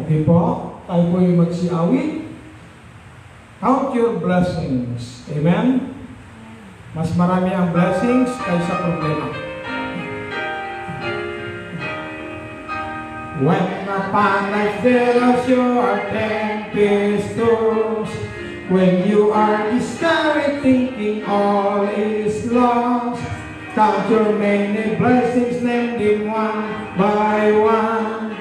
Okay po, tayo po yung magsiawit. Count your blessings. Amen? Mas marami ang blessings kaysa problema. When upon life's billows you are tempestuous, when you are discouraged thinking all is lost, count your many blessings, name them one by one,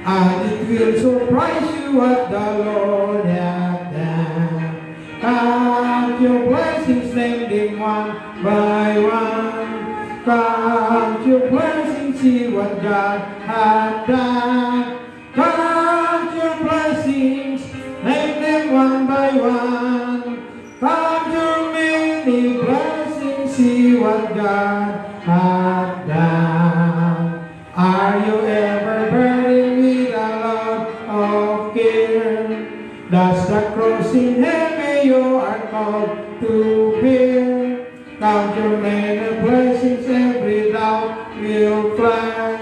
and it will surprise you what the Lord hath done. Count your blessings, name them one by one. Count your blessings, see what God hath done. Count your blessings, name them one by one. Count your many blessings, see what God hath done. Are you ever burdened with a load of care? Does the cross in heaven you are called to bear? Count your many blessings, every doubt will fly,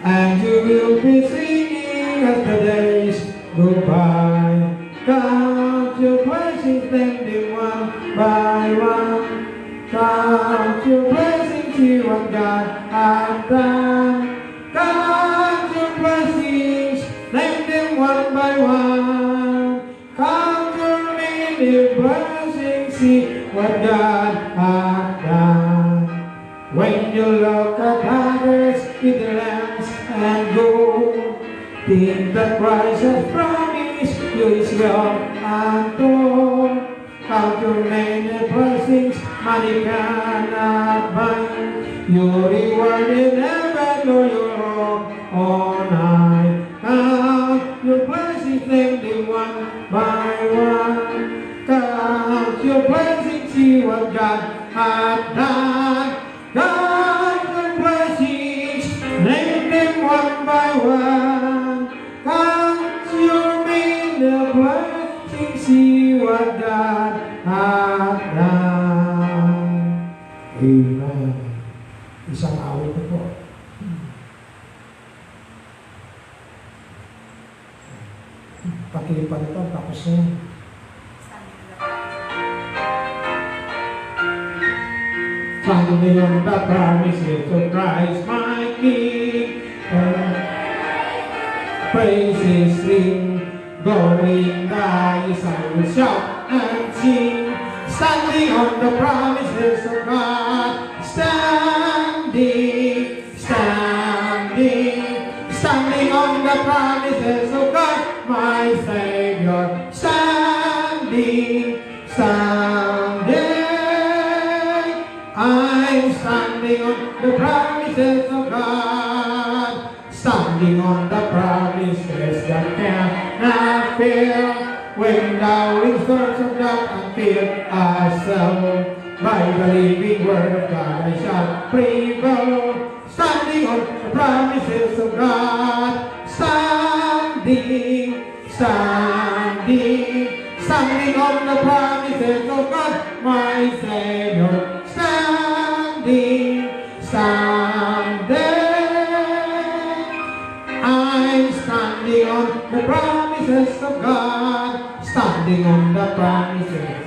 and you will be singing as the days go by. Count your blessings, name them one by one. Count your blessings, see what God hath done. Count your blessings, name them one by one. Count your many blessings, see what God hath done. When you look at others with their lands and gold, think that Christ has promised you His wealth untold. Count your many blessings, money cannot buy. Your reward in heaven or your home on high. Count your blessings, name them one by one. Count your blessings, see what God hath done. Count your blessings, name them one by one. Count your many blessings, see what God hath done. Amen. Isang awit na po. Pakilipan ito, tapos na yan. Standing on the promises of Christ my King, praises ring, going by His I will shout and sing. Standing on the promises of God, standing, standing, standing on the promises of God, my Savior, standing, standing. I'm standing on the promises of God, standing on the promises that cannot fail. When the windstorms of doubt and fear assail, by the living word of God I shall prevail. Standing on the promises of God, standing, standing, standing on the promises of God, my Savior, standing, standing. I'm standing on the promises of God, standing on the promises.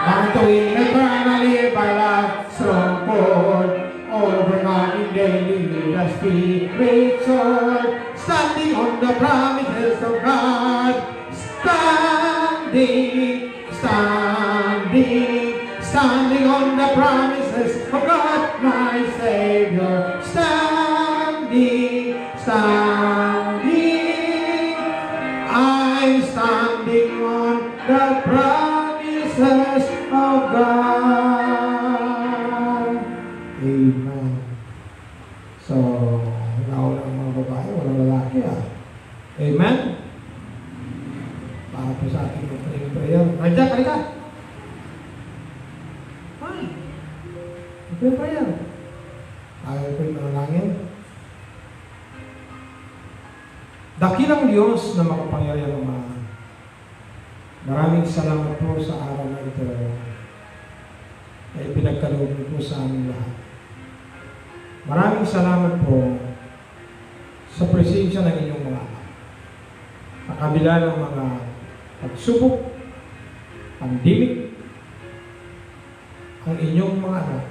Bantawin eternally by love, strong cord, overcoming daily with a spirit sword. Standing on the promises of God, standing, standing, standing on the promises of God, my Savior, standing, standing. I'm standing on the promises of God. Amen. So, nauna ang mga babae, walang lalaki Amen? Para po sa ating praying prayer. Raja, kalika! Hi! Praying prayer. Ayaw ko yung manalangin. Dakilang Diyos na makapangyarihan ng mga. Maraming salamat po sa araw na ito na ipinagkaloob po sa aming lahat. Maraming salamat po sa presensya pasensya ng inyong mga anak. Sa kabila ng mga pagsubok, pandemic, ang inyong mga anak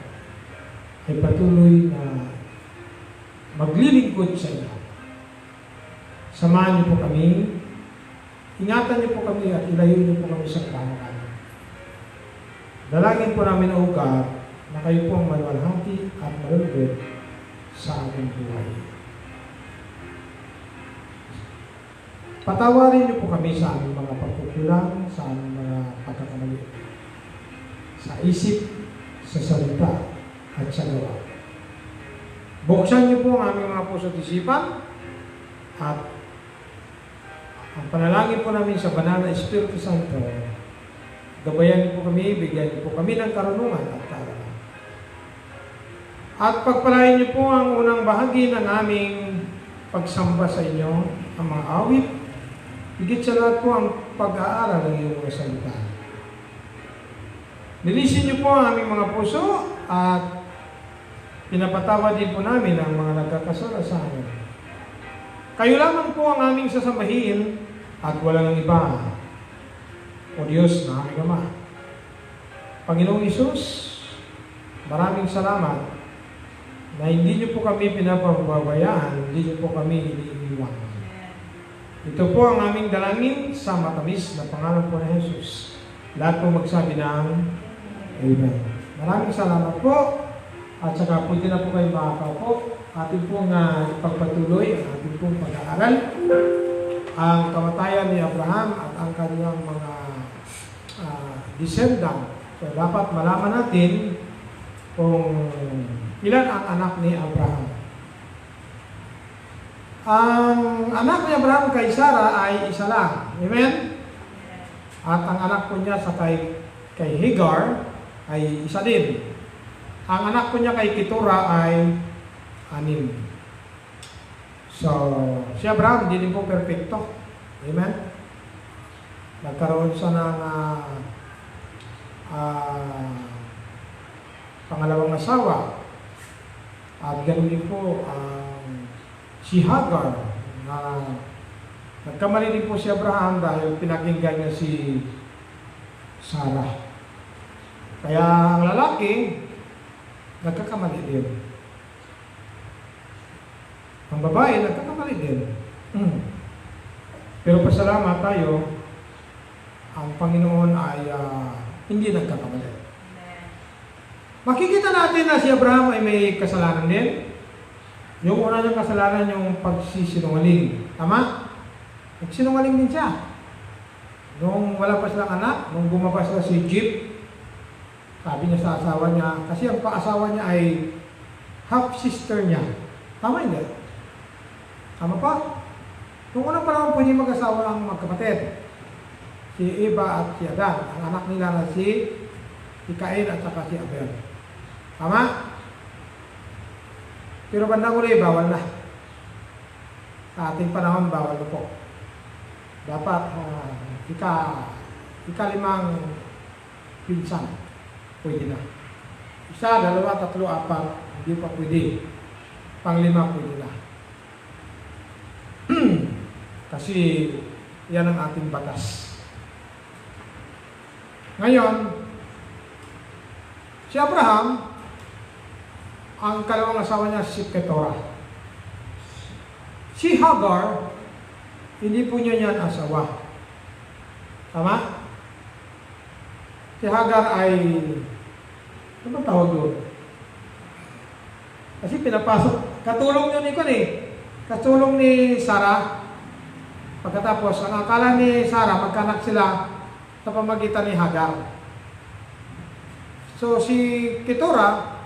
ay patuloy na maglilingkod sa inyo. Samahan niyo po kami, ingatan niyo po kami at ilayo niyo po kami sa kahangalan. Dalangin po namin ang ugat na kayo po ang maluwalhati at malulugod sa aming buhay. Patawarin niyo po kami sa aming mga pagkukulang, sa aming mga pagkakamali. Sa isip, sa salita, at sa gawa. Buksan niyo po ang aming mga puso at isipan at ang panalangin po namin sa banal na Espiritu Santo, gabayan niyo po kami, bigyan niyo po kami ng karunungan at kaalaman. At pagpalain niyo po ang unang bahagi ng aming pagsamba sa inyo, ang mga awit, higit sa lahat po ang pag-aaral ng iyong mga salita. Nilisin niyo po ang aming mga puso at pinapatawad din po namin ang mga nagkakasala sa amin. Kayo lamang po ang aming sasambahin at walang iba. O Diyos na aming Ama. Panginoong Isus, maraming salamat na hindi niyo po kami pinapababayaan, hindi niyo po kami iniiwan. Ito po ang aming dalangin sa matamis na pangalan po ni Jesus. Lahat po magsabi ng Amen. Maraming salamat po. At saka pwede na po kayo makakaupo. Atin pong ipagpatuloy ang ating pong pag-aaral. Ang kamatayan ni Abraham at ang kanyang mga descendant. So dapat malaman natin kung ilan ang anak ni Abraham. Ang anak ni Abraham kay Sarah ay isa lang. Amen? At ang anak po niya sa kay Hagar ay isa din. Ang anak ko niya kay Keturah ay 6. So, si Abraham, hindi din po perfecto. Amen? Nagkaroon siya ng pangalawang asawa. At ganoon din po si Hagar na nagkamali din po si Abraham dahil pinakinggan niya si Sarah. Kaya ang lalaki, nagkakamali din. Ang babae, nagkakamali din. Pero pasalamat tayo, ang Panginoon ay hindi nagkakamali. Makikita natin na si Abraham ay may kasalanan din. Yung una niyang kasalanan, yung pagsisinungaling. Tama? Nagsinungaling din siya. Nung wala pa silang anak, nung bumaba sila sa Egypt, sabi niya sa asawa niya, kasi ang paasawa niya ay half-sister niya. Tama hindi? Tama pa? Nung unang panahon po hindi mag-asawa ang magkapatid. Si Eva at si Adan. Ang anak nila na si Cain at saka si Abel. Tama? Pero bandang uli, bawal na. Sa ating panahon, bawal na po. Dapat ika-5 pinsan. Pwede na. 1, 2, 3, 4, hindi pa pwede. 5 pwede na. Kasi yan ang ating batas. Ngayon, si Abraham, ang kalawang asawa niya si Keturah. Si Hagar, hindi po niya yan asawa. Tama? Si Hagar ay, ano ba tawag doon? Kasi pinapasok, katulong yun katulong ni Sarah. Pagkatapos, ang akala ni Sarah, magkanak sila sa pamagitan ni Hagar. So, si Keturah,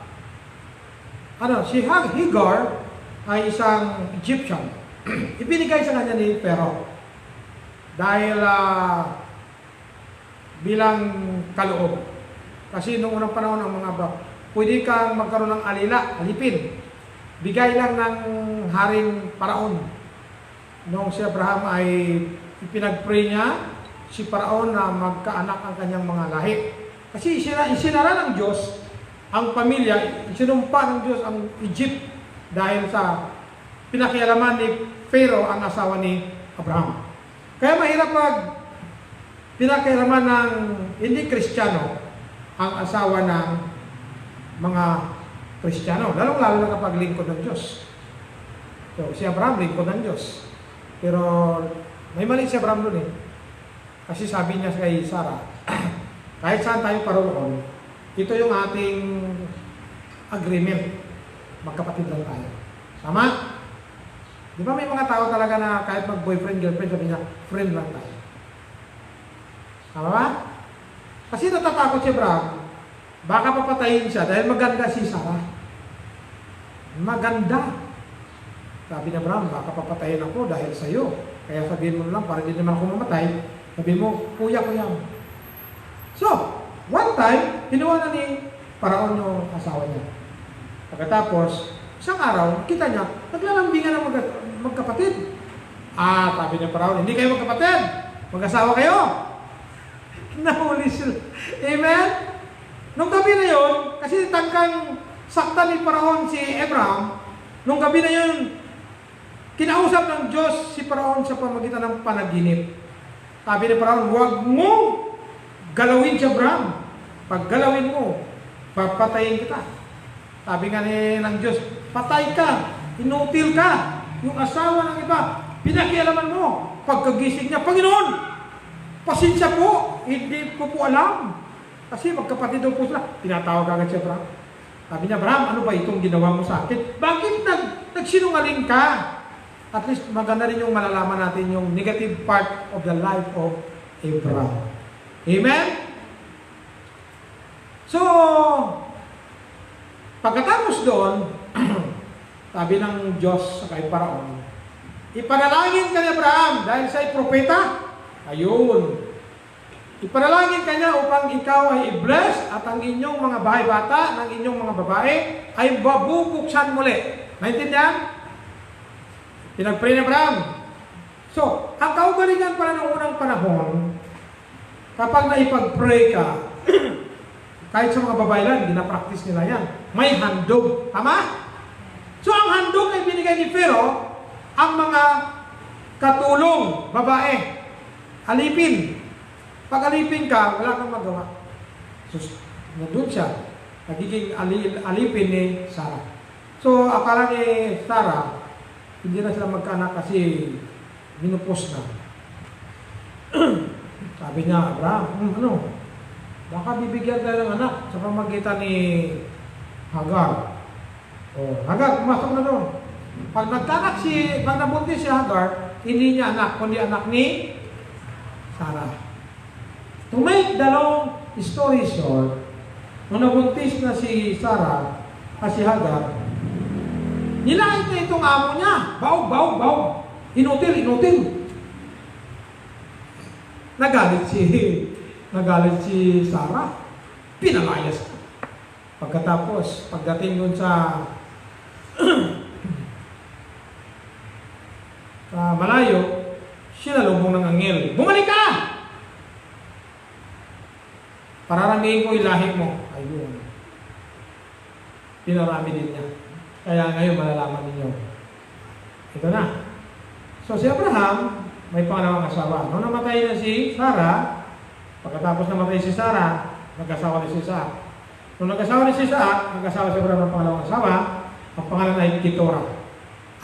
si Hagar ay isang Egyptian. Ibinigay sa kanya ni Pharaoh. Dahil bilang kaloob. Kasi noong unang panahon ang mga pwede kang magkaroon ng alipin. Bigay lang ng haring Paraon. Noong si Abraham ay ipinag-pray niya si Paraon na magkaanak ang kanyang mga lahi. Kasi isinara ng Diyos ang pamilya, isinumpa ng Diyos ang Egypt dahil sa pinakialaman ni Pharaoh ang asawa ni Abraham. Kaya mahirap pag pinakialaman ng hindi Kristiyano ang asawa ng mga Kristiyano, lalong-lalo na kapag lingkod ng Diyos. So, si Abraham, lingkod ng Diyos. Pero, may mali si Abraham doon eh. Kasi sabi niya kay Sarah, kahit saan tayo paroon, ito yung ating agreement. Magkapatid lang tayo. Tama? Di ba may mga tao talaga na kahit mag-boyfriend, girlfriend, sabi niya, friend lang tayo. Tama ba? Kasi natatakot si Abraham, baka papatayin siya dahil maganda si Sarah. Maganda. Sabi ni Abraham, baka papatayin ako dahil sa iyo. Kaya sabihin mo lang, para hindi naman ako mamatay, sabihin mo, kuya ko yan. So, one time, kinuha na ni Paraon yung asawa niya. Pagkatapos, isang araw, kita niya, naglalambingan ng magkapatid. Sabi ni Paraon, hindi kayo magkapatid, mag-asawa kayo. Nahuli sila. Amen? Nung gabi na yun, kasi tangkang sakta ni Paraon si Abraham, nung gabi na yun, kinausap ng Diyos si Paraon sa pamagitan ng panaginip. Sabi ni Paraon, huwag mo galawin si Abraham. Pag galawin mo, papatayin kita. Sabi nga ng Diyos, patay ka, inutil ka, yung asawa ng iba, pinakialaman mo. Pagkagising niya, Panginoon, pasensya po, hindi ko po alam. Kasi magkapatid daw po sila. Tinatawag agad si Abraham. Sabi niya, Abraham, ano ba itong ginawa mo sa akin? Bakit nagsinungaling ka? At least maganda rin yung malalaman natin yung negative part of the life of Abraham. Amen? So, pagkatapos doon, sabi ng Diyos sa kay Paraon, ipanalangin ka ni Abraham dahil siya'y propeta. Ayun. Ipanalangin ka niya upang ikaw ay i-bless at ang inyong mga bahay-bata ng inyong mga babae ay babubuksan muli. Naintindihan? Pinag-pray ni Abraham. So, ang kaugalingan pala ng unang panahon, kapag naipag-pray ka, kahit sa mga babae lang, ginapractice nila yan. May handog. Tama? So, ang handog ay binigay ni Pharaoh ang mga katulong, babae. Alipin. Pag alipin ka, wala kang magawa. So, nandun siya. Nagiging alipin ni Sarah. So, akala ni Sarah, hindi na sila magkaanak kasi minupos na. Sabi niya, Abraham, baka bibigyan tayo ng anak sa pamagitan ni Hagar. Hagar, pumasok na doon. Pag nabuntis si Hagar, hindi niya anak, kundi anak ni Sarah. To make the long story short, nung nabuntis na si Sarah at si Hagar, nilait na itong amo niya. Baw. Inutil. Nagalit si Sarah. Pinalayas ka. Pagkatapos, pagdating dun sa malayo, sinalubong ng anghel. Bumalik ka! Pararamihin ko yung lahi mo. Ayun. Pinarami din niya. Kaya ngayon malalaman ninyo. Ito na. So si Abraham, may pangalawang asawa. Nung namatay na si Sarah, pagkatapos namatay si Sarah, nag-asawa na si Isaac. Nung nag-asawa na si Isaac, nag-asawa si Abraham ng pangalawang asawa, ang pangalan ay Keturah.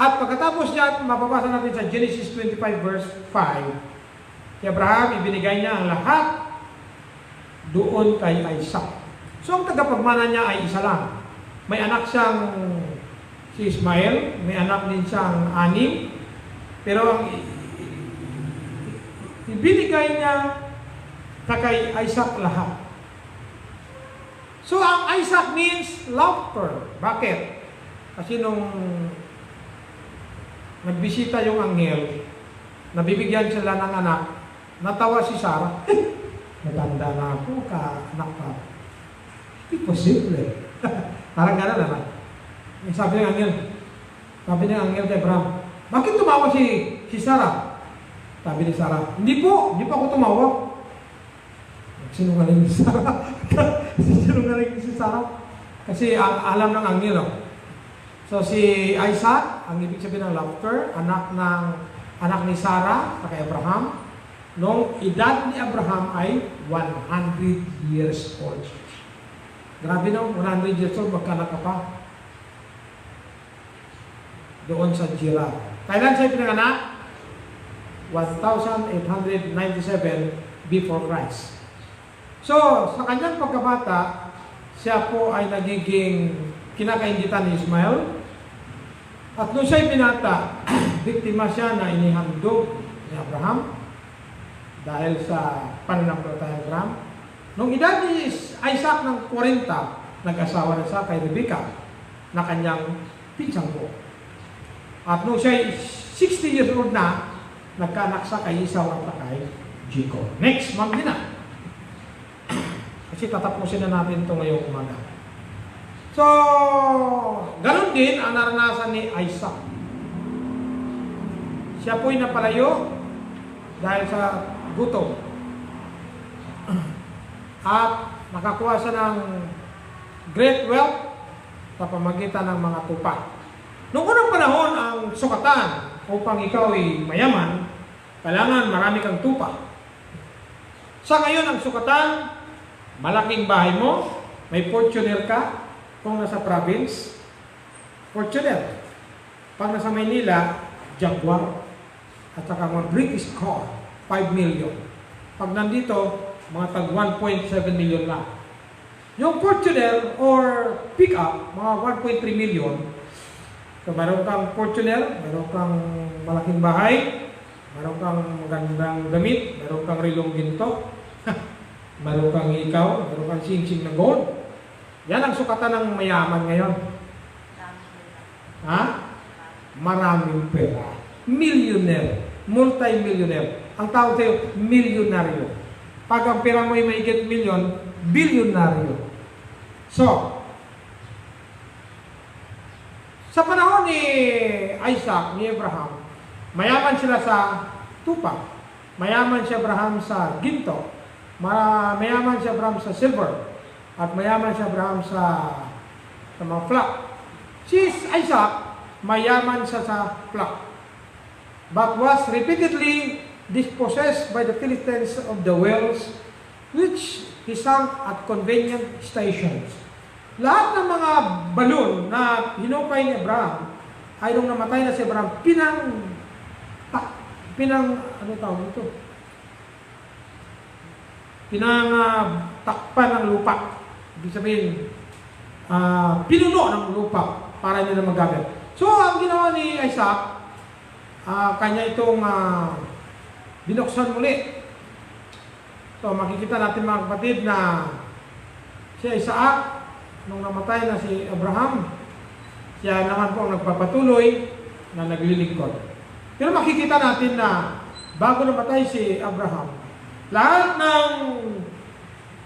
At pagkatapos niya, mapapasa natin sa Genesis 25 verse 5, si Abraham, ibinigay niya ang lahat doon kay Isaac. So ang tagapagmana niya ay isa lang. May anak siyang si Ismael, may anak din siyang 6, pero ang ibinigay niya kay Isaac lahat. So ang Isaac means laughter. Bakit? Kasi nung nagbisita yung anghel, nabibigyan sila ng anak, natawa si Sarah, matanda na ako, anak pa. Hindi posible. Parang gano'n naman. Sabi ng anghel kay Abraham, bakit tumawa si Sarah? Sabi ni Sarah, hindi po ako tumawa. Sinungaling si Sarah. Sinungaling si Sarah. Kasi alam ng anghel, So si Isaac, ang ibig sabihin ng laughter, anak ni Sarah at kay Abraham. Nung edad ni Abraham ay 100 years old. Grabe no, 100 years old, magkanak ka pa. Doon sa Gerar. Kailan siya pinanganak? 1897 before Christ. So, sa kanyang pagkabata, siya po ay nagiging kinakaingitan ni Ismael. At nung siya'y binata, biktima siya na inihandog ni Abraham dahil sa pananampalataya ni Abraham. Nung edad ni Isaac ng 40, nag-asawa na siya kay Rebecca na kanyang pinsang po. At nung siya'y 60 years old na, nagkaanak siya kay Esau at kay Jacob. Next, Ma'am Dina. Kasi tatapusin na natin ito ngayong umaga. So, ganun din ang naranasan ni Isaac. Siya po'y napalayo dahil sa gutom. At nakakuha siya ng great wealth sa pamagitan ng mga tupa. Noong unang panahon, ang sukatan upang ikaw ay mayaman, kailangan marami kang tupa. Sa ngayon, ang sukatan, malaking bahay mo, may Fortuner ka, kung nasa province, Fortuner. Pag nasa Maynila, Jaguar. At saka mga British car, 5 million. Pag nandito, mga tag 1.7 million lang. Yung Fortuner or pick-up, mga 1.3 million. So, mayroon kang Fortuner, mayroon kang malaking bahay, mayroon kang magandang damit, mayroon kang rilong ginto, mayroon kang ikaw, mayroon kang sing-sing na gold. Yan ang sukatan ng mayaman ngayon. Ha? Maraming pera. Millionaire. Multi-millionaire. Ang tawag sa'yo, milyonaryo. Pag ang pera mo ay mahigit milyon, bilyonaryo. So, sa panahon ni Isaac, ni Abraham, mayaman sila sa tupa. Mayaman si Abraham sa ginto. Mayaman si Abraham sa silver. At mayaman si Abraham sa mga flock. Si Isaac, mayaman siya sa flock. But was repeatedly dispossessed by the Philistines of the wells, which he sunk at convenient stations. Lahat ng mga balon na hinukay ni Abraham, ay nung namatay na si Abraham, ano tawag ito? Takpan ng lupa. Ibig sabihin, pinuno ng lupa para nila magamit. So, ang ginawa ni Isaac, kanya itong binuksan muli. So, makikita natin mga kapatid na si Isaac, nung namatay na si Abraham, siya naman po ang nagpapatuloy na naglilingkod. Pero makikita natin na bago namatay si Abraham, lahat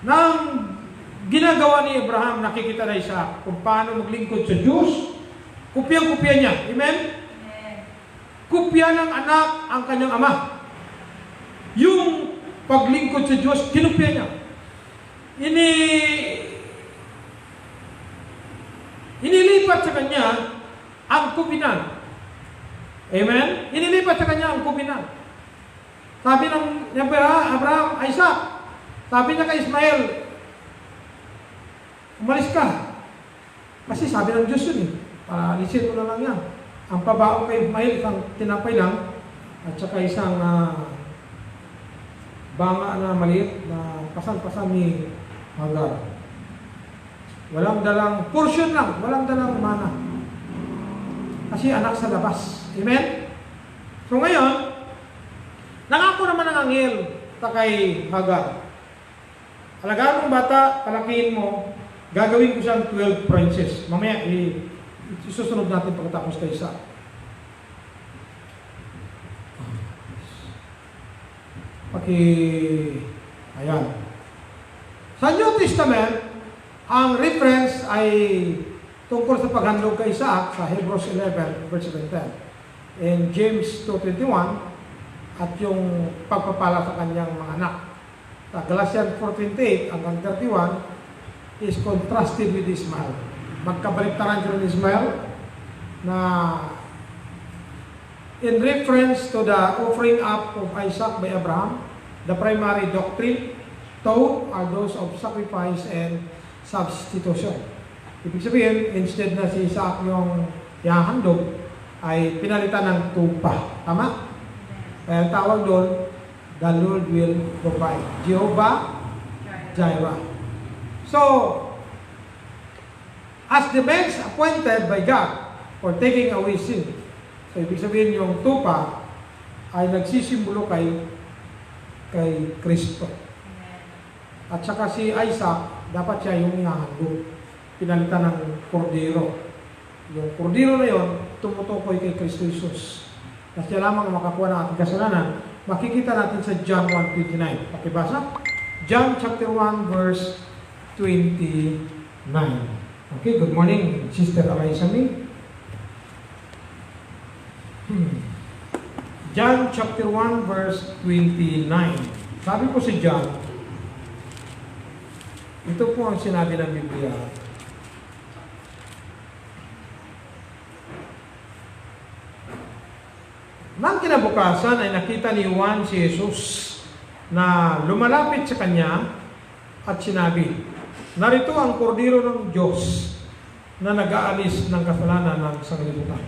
ng ginagawa ni Abraham, nakikita na Isaac kung paano maglingkod sa Diyos. Kupyang-kupya niya. Amen? Kupya ng anak ang kanyang ama. Yung paglingkod sa Diyos, kinupya niya. Inilipat sa kanya ang kupinan. Amen? Inilipat sa kanya ang kupinan. Sabi ng Abraham, Isaac, sabi niya kay Ismael, umalis ka. Kasi sabi ng Diyos yun eh. Alisin mo na lang yan. Ang pabaong kay Ismael, isang tinapay lang, at saka isang banga na maliit na pasan-pasan ni Hagar. Walang dalang portion lang, walang dalang mana. Kasi anak sa labas. Amen? So ngayon, nangako naman ang anghel kay Hagar. Alagaan mong bata, palakihin mo, gagawin ko siyang 12 princes. Mamaya, isusunod natin pagkatapos kay Isa. Ayan. Sa New Testament, ang reference ay tungkol sa paghandog kay Isaac sa Hebrews 11, verse 17. And James 2:21, at yung pagpapala sa kanyang mga anak. Sa Galatians 4:28 hanggang 31 is contrasted with Ismael. Magkabaliktaran siya ng Ismael. na in reference to the offering up of Isaac by Abraham, the primary doctrine taught are those of sacrifice and substitution. Ibig sabihin, instead na si Isaac yung ihahandog, ay pinalitan ng tupa. Tama? Kaya tawag doon, the Lord will provide. Jehovah Jireh. So, as the means appointed by God for taking away sin. So, ibig sabihin yung tupa ay nagsisimbolo kay Kristo. At saka si Isaac, dapat siya yung ihahandog. Pinalitan ng kordero. Yung kordero na yon, tumutukoy kay Kristo Jesus. Na siya lamang makakuha ng ating kasalanan. Makikita natin sa John 1:29. Pakibasa? John chapter 1 verse 29. Okay, good morning, Sister Eliza Me. John chapter 1 verse 29. Sabi po si John, ito po ang sinabi ng Biblia. Nang kinabukasan ay nakita ni Juan si Jesus na lumalapit sa kanya at sinabi, narito ang kordero ng Diyos na nag-aalis ng kasalanan ng sanglibutan.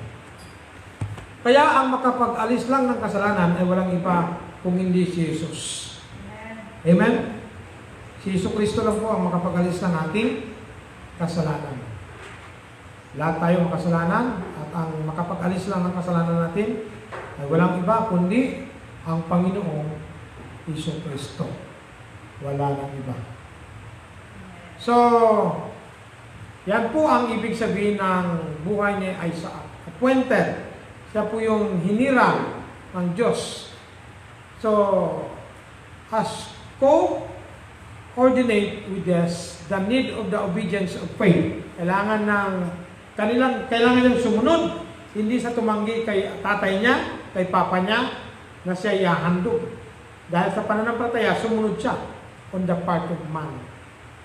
Kaya ang makapag-alis lang ng kasalanan ay walang iba kung hindi si Jesus. Amen? Si Jesucristo lang po ang makapag-alis ng ating kasalanan. Lahat tayo makasalanan at ang makapag-alis lang ng kasalanan natin ay walang iba kundi ang Panginoong Jesucristo. Wala nang iba. So, yan po ang ibig sabihin ng buhay ni Isaac. Appointed. Siya po yung hinirang ng Diyos. So, as co-coordinate with this, the need of the obedience of faith. Kailangan niyang sumunod, hindi sa tumanggi kay tatay niya, kay papa niya, na siya ihahandog. Dahil sa pananampalataya, sumunod siya on the part of man.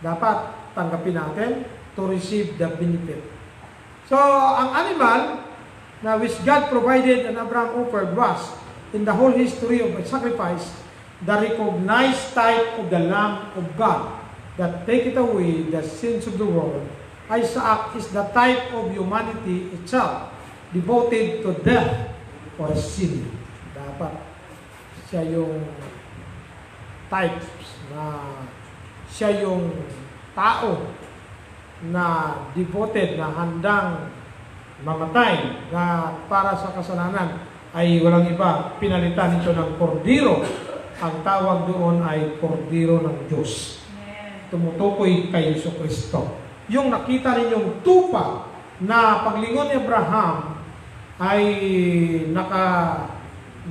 Dapat tanggapin natin to receive the benefit. So, ang animal na which God provided and Abraham offered was, in the whole history of sacrifice, the recognized type of the Lamb of God that taketh away the sins of the world. Isaac is the type of humanity itself, devoted to death for sin. Dapat siya yung types na siya yung tao na devoted, na handang mamatay na para sa kasalanan ay walang iba. Pinalitan ito ng kordero. Ang tawag doon ay kordero ng Diyos. Tumutukoy kay Jesucristo. Yung nakita ninyong tupa na paglingon ni Abraham ay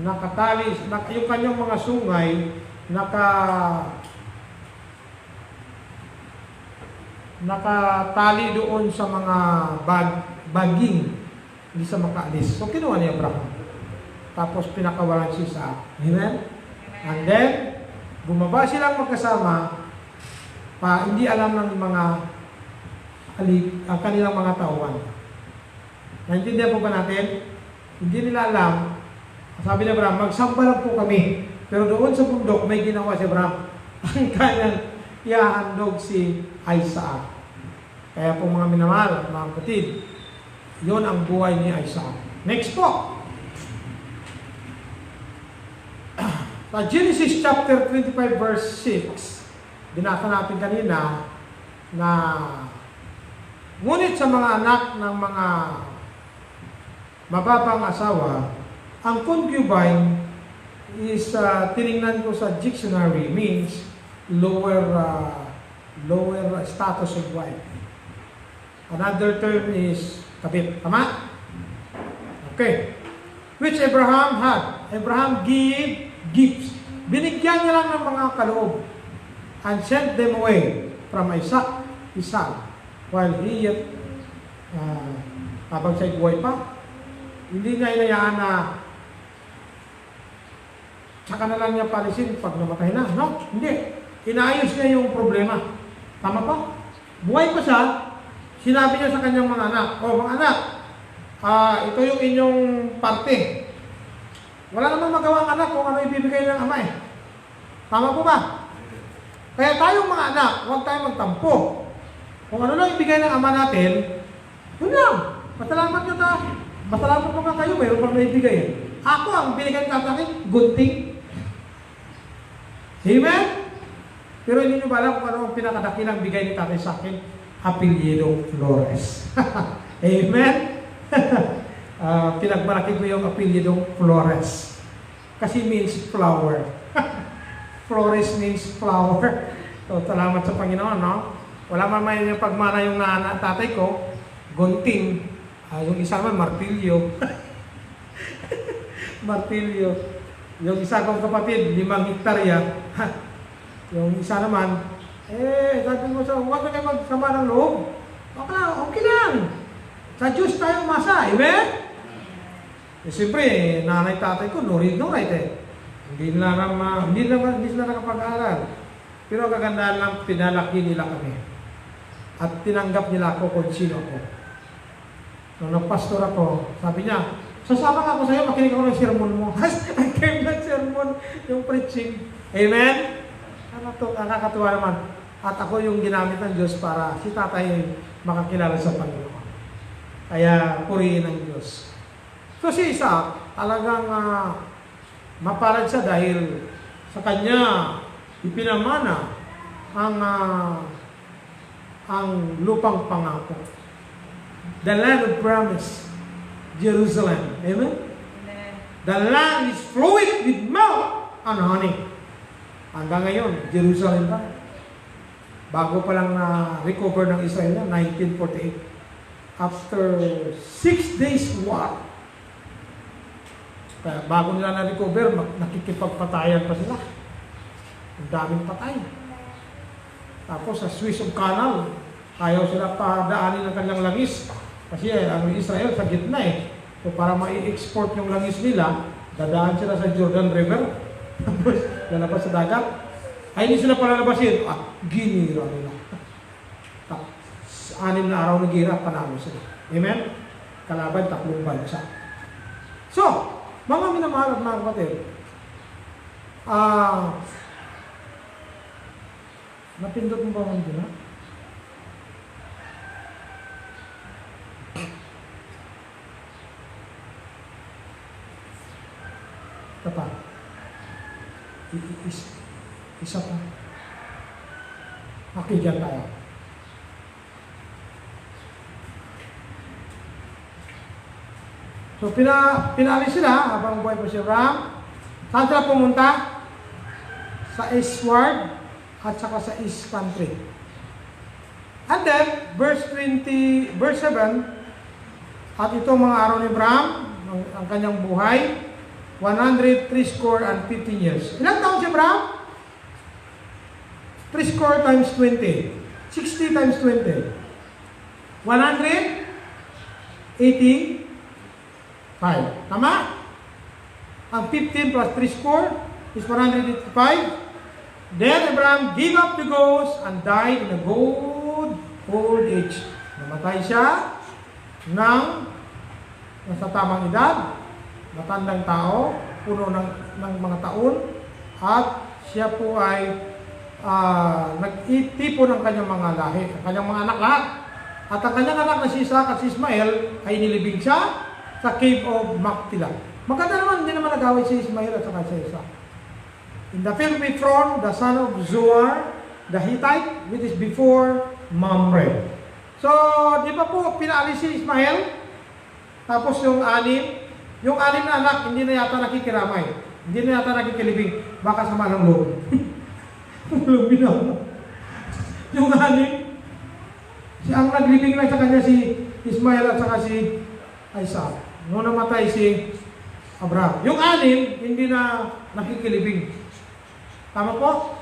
nakatali, yung kanyang mga sungay nakatali doon sa mga baging, hindi sa makaalis. So kinuha ni Abraham. Tapos pinakawalan siya sa Amen? And then, bumaba silang magkasama, hindi alam ng mga ang kanilang mga tauhan. Naintindihan po ba natin? Hindi nila alam. Sabi ni Abraham, magsamba lang po kami. Pero doon sa bundok, may ginawa si Abraham. Ang kanyang iahandog si Isaac. Kaya po mga minamahal at mga kapatid, yun ang buhay ni Isaac. Next po. Sa Genesis chapter 25 verse 6, binasa natin kanina na ngunit sa mga anak ng mga mababang asawa, ang concubine is, tinignan ko sa dictionary, means lower status of wife. Another term is kabit. Tama? Okay. Which Abraham had. Abraham gave gifts. Binigyan niya lang ng mga kaloob and sent them away from Isaac, his son, while he yet habang siya'y buhay pa. Hindi niya inayaan na saka na lang niya palisin pag namatay na. No? Hindi. Inaayos niya yung problema. Tama pa? Buhay pa siya, sinabi niya sa kanyang mga anak, mga anak, ito yung inyong parte. Wala namang magawa ang anak kung ano ibibigay ng ama eh. Tama po ba? Kaya tayong mga anak, huwag tayong magtampo. Kung ano lang ibigay ng ama natin, yun lang. Masalamat nyo na. Masalamat mo nga kayo, mayroon pang naibigay eh. Ako ang binigay ng sa akin, gunting. Amen? Pero hindi nyo ba alam kung ano ang pinakadakilang bigay ni tatay sa akin? Apelyido Flores. Amen? Pinagmalaki ko yung apelyido Flores. Kasi means flower. Flores means flower. So, salamat sa Panginoon, no? Wala man may pagmana yung tatay ko, gunting. Yung isa naman, martilyo. Martilyo. Yung isa kong kapatid, 5 hektarya. Yung isa naman, sabi mo sa, huwag na kayo magsama ng loob. Okay lang. Sa Diyos tayo masa, amen? Siyempre, nanay tatay ko, no read, no write eh. Hindi sila nakapag-aaral. Pero kagandahan lang, pinalaki nila kami. At tinanggap nila ako kung sino ako. Nung nagpastor ako, sabi niya, sasama ako sa iyo, makinig ako ng sermon mo. I came ng sermon, yung preaching. Amen? Nakakatuwa naman. At ako yung ginamit ng Diyos para si tatay makakilala sa Panginoon. Kaya, purihin ng Diyos. So si Isaac, talagang mapalad siya dahil sa kanya ipinamana ang lupang pangako. The land of promise, Jerusalem. Amen? Amen. The land is flowing with milk and honey. Hanggang ngayon, Jerusalem pa. Bago pa lang na-recover ng Israel na, 1948. After 6 days war. Kaya bago nila na-recover, nakikipagpatayan pa sila. Ang daming patay. Tapos sa Suez Canal, ayaw sila padaanin ng kanilang langis. Kasi ang Israel sa gitna eh. So para ma-export yung langis nila, dadaan sila sa Jordan River. Tapos lalabas sa dagat. Ay hindi sila palalabasin. Ginira nila. 6 na araw na gira, panalo sila. Amen? Kalaban, 3 bansa. So, mga minamahal at mga kapatid, napindot mo ba man din, ha? Ito pa. Isa pa. Okay, dyan tayo. So, pinalis sila habang buhay pa si Abraham. Saan sila pumunta? Sa eastward at saka sa east country. And then, verse 7, at ito mga araw ni Abraham, ang kanyang buhay, 150 years. Ilang taon si Abraham? 3 score times 20. 60 times 20. 185. Tama? Ang 15 plus 3 score is 185. Then Abraham gave up the ghost and died in a good old age. Namatay siya ng nasa tamang edad, matandang tao, puno ng mga taon, at siya po ay nag-itipo ng kanyang mga lahi, ang kanyang mga anak lahat. At ang kanyang anak na si Isaac at si Ismael ay nilibing siya sa cave of Macpela. Maganda naman, hindi naman nag-away si Ismael at saka si Isaac. In the field with Ephron, the son of Zohar, the Hittite, which is before Mamre. So, di ba po, pinaalis si Ismael? Tapos yung anim na anak, hindi na yata nakikiramay. Hindi na yata nakikilibing. Baka sama ng loob. Yung anim, ang naglibing lang sa kanya si Ismael at saka si Isaac. Noong namatay si Abraham. Yung anim, hindi na nakikilibing. Tama po?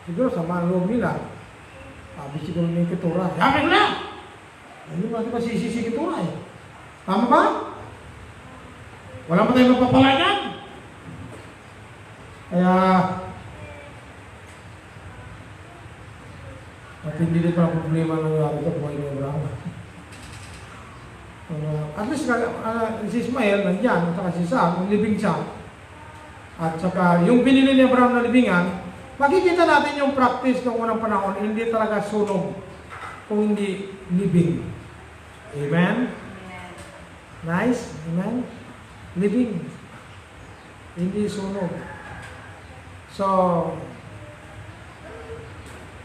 Siguro sama ang loob nila. Sabi siguro ni Keturah, yakin na! Hindi natin masisisi si Keturah eh. Tama ba? Wala pa tayong mapapalagan. Kaya, at hindi din pala problema nangyari sa buhay ni Abraham. At least si Ismael nandiyan, at saka si Isaac, living siya. At saka yung binili ni Abraham na libingan, makikita natin yung practice ng unang panahon, hindi talaga sunog kung hindi living. Amen? Nice? Amen? Living. Hindi sunog. So,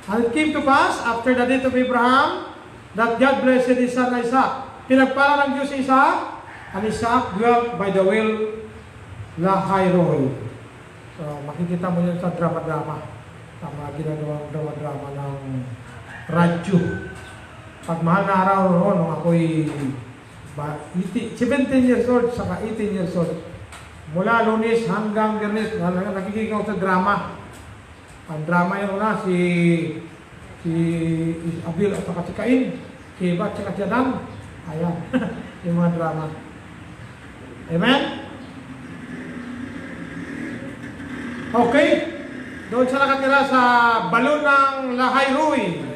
and it came to pass, after the death of Abraham, that God blessed his son Isaac. Pinagpala ng Diyos si Isaac, and Isaac dwelt by the well Lahai-roi. So, makikita mo yun sa drama-drama. Tama, ginagawang drama-drama ng radyo. Pag mahal na araw noon, nung ako'y 17 years old, saka 18 years old. Mula Lunes hanggang Biyernes, nakikita ko sa drama. Ang drama yun na, si Abil at saka si Cain, si Eva at saka si Adam. Ayan, yung mga drama. Amen? Okay, doon siya nakatira sa balon ng Lahai-roi.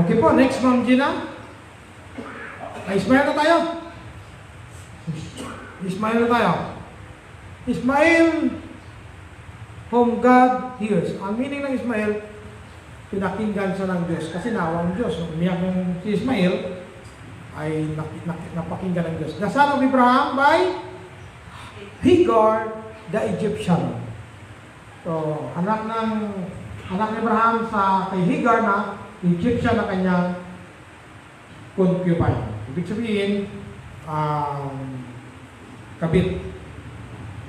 Okay po, next Ma'am Gina. Ismael na tayo. Ismael na tayo. Ismael, whom God hears. Ang meaning ng Ismael, pinakinggan siya ng Diyos. Kasi nawa ng Diyos. Umiyak yung si Ismael, ay napakinggan ng Diyos. The son of Abraham by Hagar, the Egyptian. So, anak ni Abraham sa kay Hagar na Egyptian na kanyang concubine. Ibig sabihin, kabit.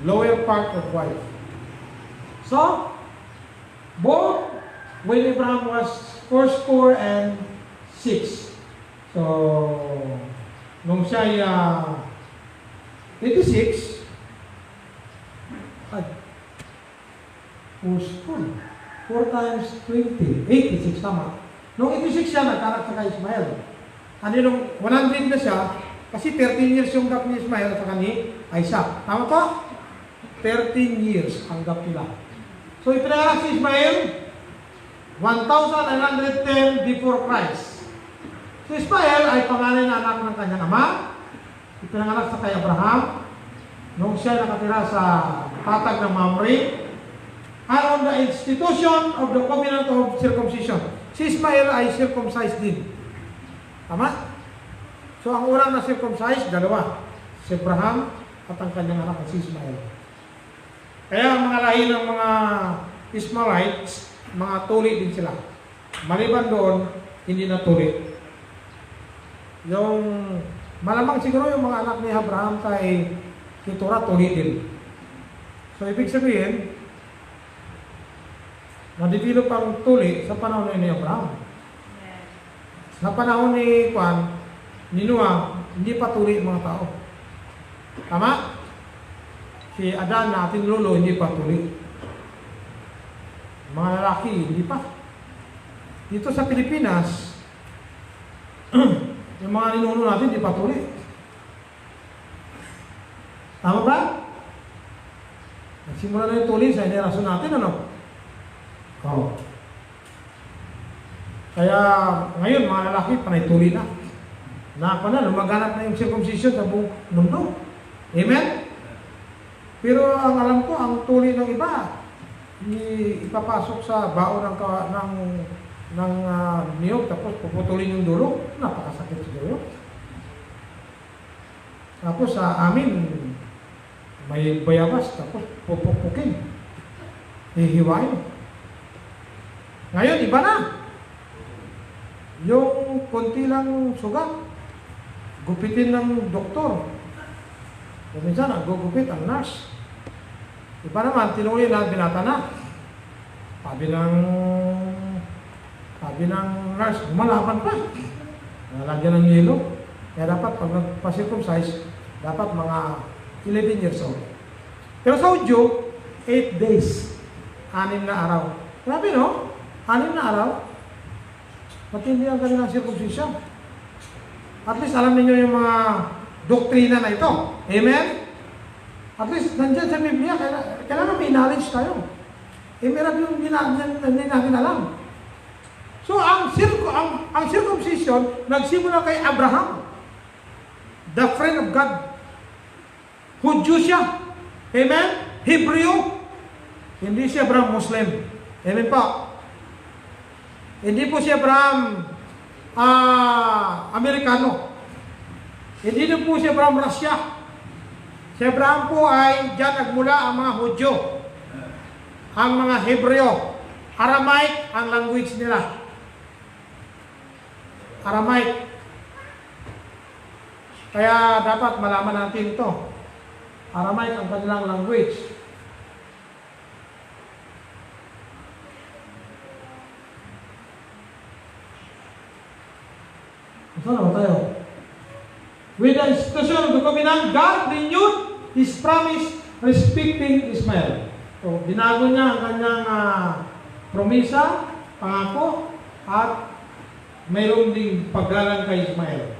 Lower part of wife. So, both when Abraham was 4 and 6. So, nung siya ay 86, ay, 4 times 20, 86 tama. Nung 86 siya, nagkanak sa kay Ismael. Ano nung 100 na siya, kasi 13 years yung gap ni Ismael at saka ni Isaac. Tama po? 13 years ang gap nila. So, ipinanganak si Ismael, 1,910 before Christ. So, Ismael ay pangalan na anak ng kanyang ama. Ipinanganak sa kay Abraham, nung siya nakatira sa tatag ng Mamre, and on the institution of the covenant of circumcision. Si Ismael ay circumcised din. Tama? So, ang unang na circumcised, dalawa. Si Abraham at ang kanyang anak si Ismael. Kaya ang mga lahi ng mga Ishmaelites, mga tuli din sila. Maliban doon, hindi na tuli. Yung malamang siguro yung mga anak ni Abraham kay Keturah tuli din. So, ibig sabihin, na-develop ang tuli sa panahon ni Abraham. Sa panahon ni Noah, hindi pa tuli mga tao. Tama? Si Adan na ating lolo, hindi pa tuli. Mga lalaki, hindi pa. Dito sa Pilipinas, yung mga ninuno natin, hindi pa tuli. Tama ba? Nagsimula na yung tuli sa henerasyon natin, ano? Oo. Kaya ngayon, mga lalaki, panay tuli na. Lumaganap na yung circumcision sa buong mundo. Amen? Pero ang alam ko, ang tuli ng iba, ipapasok sa baon ng niyog, tapos puputulin yung dulo. Napakasakit siguro. Tapos sa amin, may bayabas, tapos pupukin. Hihiwain. Ngayon, iba na. Yung konti lang sugat, gupitin ng doktor. Kung minsan, gugupit ang nurse. Iba naman, tinuloy na, binata na. Sabi ng nurse, lumalaban pa. Nalagyan ng yelo. Kaya dapat, pag nagpa-circumcise, dapat mga 11 years old. Pero sa Udyo, 8 days. 6 na araw. Grabe, no? 6 na araw. Matindi ang kanilang circumcision. At least alam niyo yung mga doktrina na ito. Amen? At least, nandyan sa Biblia, kailangan may knowledge tayo. Meron yung hindi natin alam. So, ang circumcision, nagsimula kay Abraham, the friend of God. Hudyo siya. Amen? Hebreo. Hindi siya Abraham Muslim. Amen po. Hindi po siya Abraham Amerikano. Hindi din po siya Abraham Russia. Si Abraham po ay diyan nagmula ang mga Hudyo. Ang mga Hebreo. Aramaic ang language nila. Aramaic. Kaya dapat malaman natin ito. Aramaic ang kanilang language. Saan na ba tayo? With the institution of the covenant, God renewed His promise respecting Ismael. So, binago niya ang kanyang promisa, pangako, at mayroon ding paggalang kay Ismael.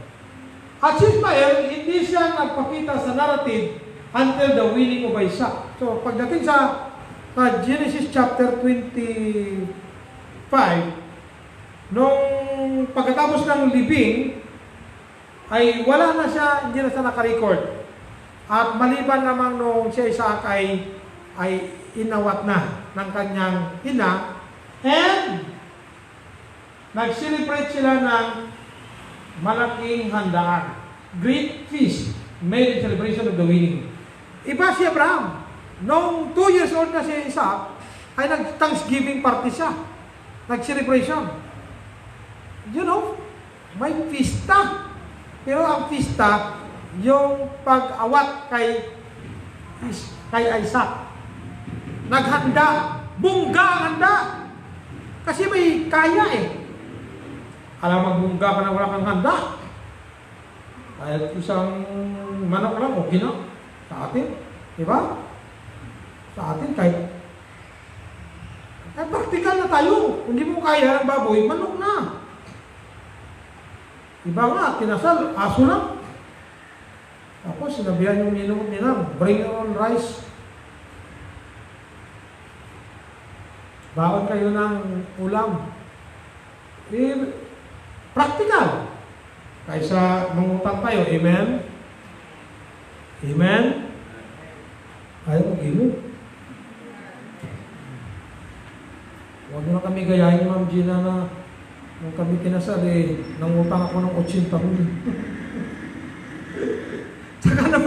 At si Ismael, hindi siya nagpakita sa narrative until the winning of Isaac. So, pagdating sa Genesis chapter 25, nung pagkatapos ng libing, ay wala na siya, hindi na siya nakarecord. At maliban namang nung si Isaac ay inawat na ng kanyang ina, and nag-celebrate sila ng malaking handaan. Great feast made in celebration of the winning. Iba si Abraham. Nung 2 years old na si Isaac, ay nag-Thanksgiving party siya. Nag-celebration. You know, may pista. Pero ang pista, yung pag-awat kay Isaac. Naghanda. Bungga ang handa. Kasi may kaya eh. Alam, magbungga ka na wala kang handa. Kahit isang manok lang, okay na. Sa atin. Diba? Sa atin, kahit praktikal na tayo. Hindi mo kaya ng baboy, manok na. Iba nga, kinasal, aso lang. Tapos, sinabihan yung minumot nila, bring your own rice. Bawal kayo ng ulam. Practical. Kaysa mangutang tayo. Amen? Amen? Ayaw mag-ilo. Huwag na kami gayahin, Ma'am Gina, na nung kami kinasal, nangutang ako ng 80 mil. Saka na,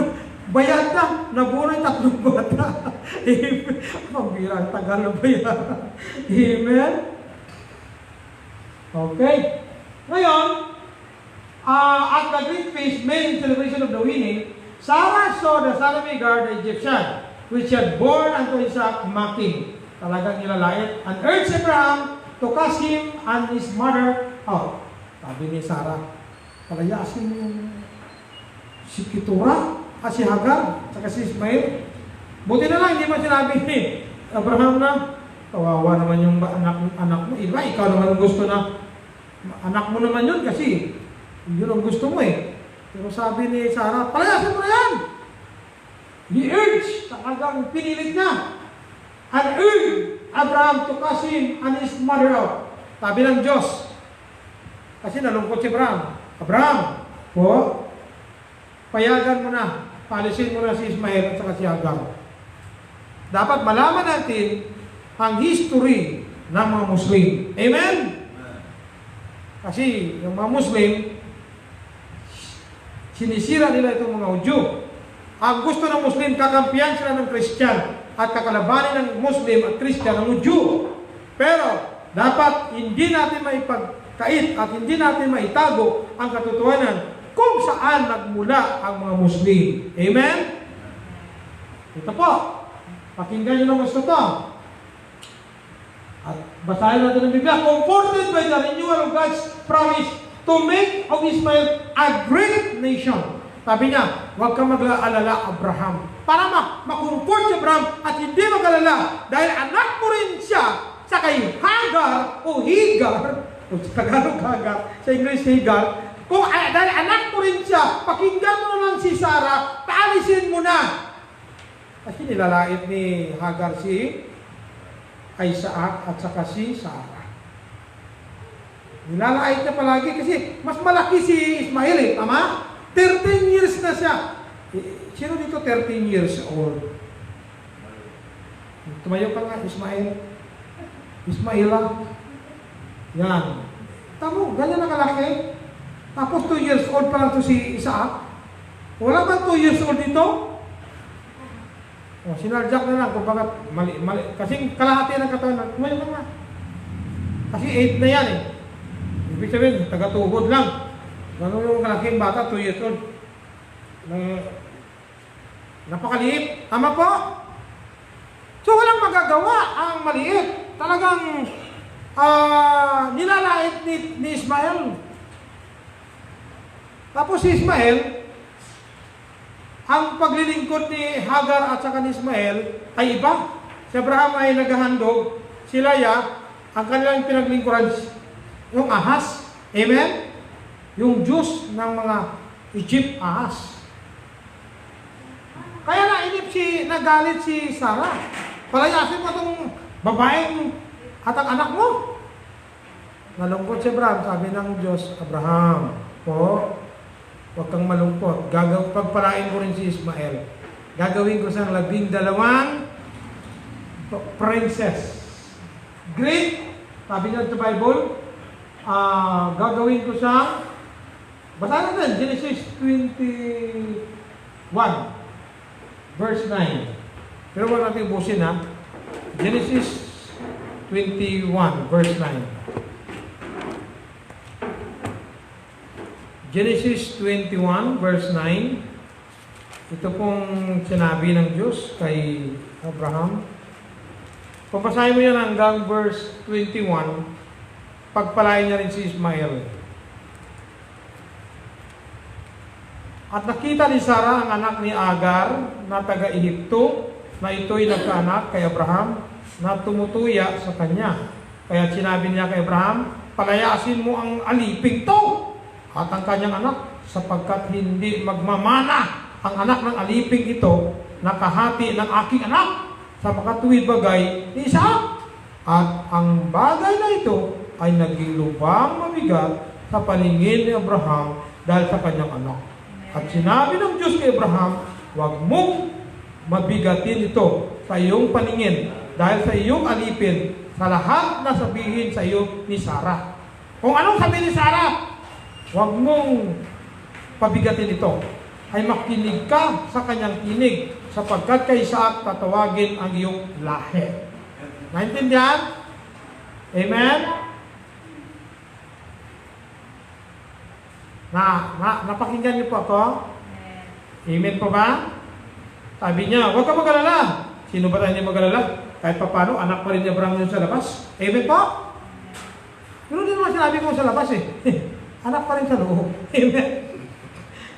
bayad na. Naburay 3 bata. Amen. Pambira, tagal na bayad. Amen? Okay. Ngayon, at the great feast made in celebration of the winning, Sarah saw the son of Hagar, the Egyptian, which had born unto Isaac, mocking. Talagang nilalait. And urged Abraham to cast him and his mother out. Sabi ni Sarah, palayasin mo si Keturah, si Hagar, saka si Ismael. Buti na lang, hindi man sinabi ni Abraham na, kawawa naman yung anak mo. Iba, ikaw naman gusto na, anak mo naman yun kasi yun ang gusto mo eh. Pero sabi ni Sarah, palayasin mo na yan! He urged, talagang pinilit niya. And urged Abraham to cast him and his mother out. Sabi ng Diyos, kasi nalungkot si Abraham. Abraham, po, payagan mo na, palisin mo na si Ismael at saka si Hagar. Dapat malaman natin ang history ng mga Muslim. Amen? Kasi yung mga Muslim, sinisira nila itong mga Hudyo. Ang gusto ng Muslim, kakampiyan sila ng Christian at kakalabanin ng Muslim at Christian ng Hudyo. Pero, dapat hindi natin maipagkait at hindi natin maitago ang katotohanan kung saan nagmula ang mga Muslim. Amen? Ito po. Pakinggan nyo ng gusto to. At basahin natin ang Biblia. Comforted by the renewal of God's promise to make of Ismael a great nation. Sabi niya, huwag kang mag-aalala, Abraham. Para makomfort si Abraham at hindi mag-alala dahil anak mo rin siya sa kay Hagar o Higar, o sa Tagalog Hagar, sa English Higar. Dahil anak mo rin siya, pakinggan mo na lang si Sarah, paalisin mo na. nilalait ni Hagar si Isaac at saka si Sarah. Nilalait niya palagi kasi mas malaki si Ismael eh, tama? 13 years na siya. Sino dito 13 years old? Tumayo ka nga, Ismael. Ismaela. Yan. Tamo, ganyan na kalaki. Tapos 2 years old pa lang to si Isaac. Wala bang 2 years old dito? O, sinarjak na lang kung bakit mali. Kasi kalahati ng katawan. Tumayo ka nga. Kasi 8 na yan eh. Ibig sabihin, taga-tuhod lang. Gano'n yung kalaking bata, 2 years old. Napakaliit. Tama po? So, walang magagawa ang maliit. Talagang nilalait ni Ismael. Tapos si Ismael, ang paglilingkod ni Hagar at saka ni Ismael ay iba. Si Abraham ay naghahandog. Si Leia, ang kanilang pinaglingkuran, yung ahas. Amen? Yung Diyos ng mga Egypt, ahas. Kaya nagalit si Sarah. Palayasin mo itong babaeng at ang anak mo. Nalungkot si Abraham, sabi ng Diyos, Abraham, po, huwag kang malungkot. Pagpalain ko rin si Ismael. Gagawin ko siyang 12 princess. Great, sabi niya sa Bible, gagawin ko siyang, basta natin, Genesis 21, verse 9. Pero wala natin ubusin ha. Genesis 21, verse 9. Genesis 21, verse 9. Ito pong sinabi ng Diyos kay Abraham. Papasahin mo yan hanggang verse 21. Pagpalain niya rin si Ismael. At nakita ni Sarah ang anak ni Agar na taga-Ehipto, na ito'y nagkaanak kay Abraham na tumutuya sa kanya. Kaya sinabi niya kay Abraham, palayasin mo ang aliping to at ang kanyang anak, sapagkat hindi magmamana ang anak ng aliping ito na kahati ng aking anak sa makatuwid bagay ni Isaac. At ang bagay na ito ay naging lubang mabigat sa paningin ni Abraham dahil sa kanyang anak. At sinabi ng Diyos kay Abraham, huwag mong mabigatin ito sa iyong paningin dahil sa iyong alipin sa lahat na sabihin sa iyo ni Sarah. Kung anong sabihin ni Sarah, huwag mong pabigatin ito. Ay makinig ka sa kanyang tinig sapagkat kay Isaac tatawagin ang iyong lahi. Naintindihan? Amen? Napakinggan niyo po ako? Amen po ba? Sabi niya, huwag ka mag-alala. Sino ba tayo hindi mag-alala? Kahit pa paano, anak pa rin ni Abraham yun sa labas. Amen po? Pero hindi naman sinabi ko sa labas eh. Anak pa rin sa loob. Amen?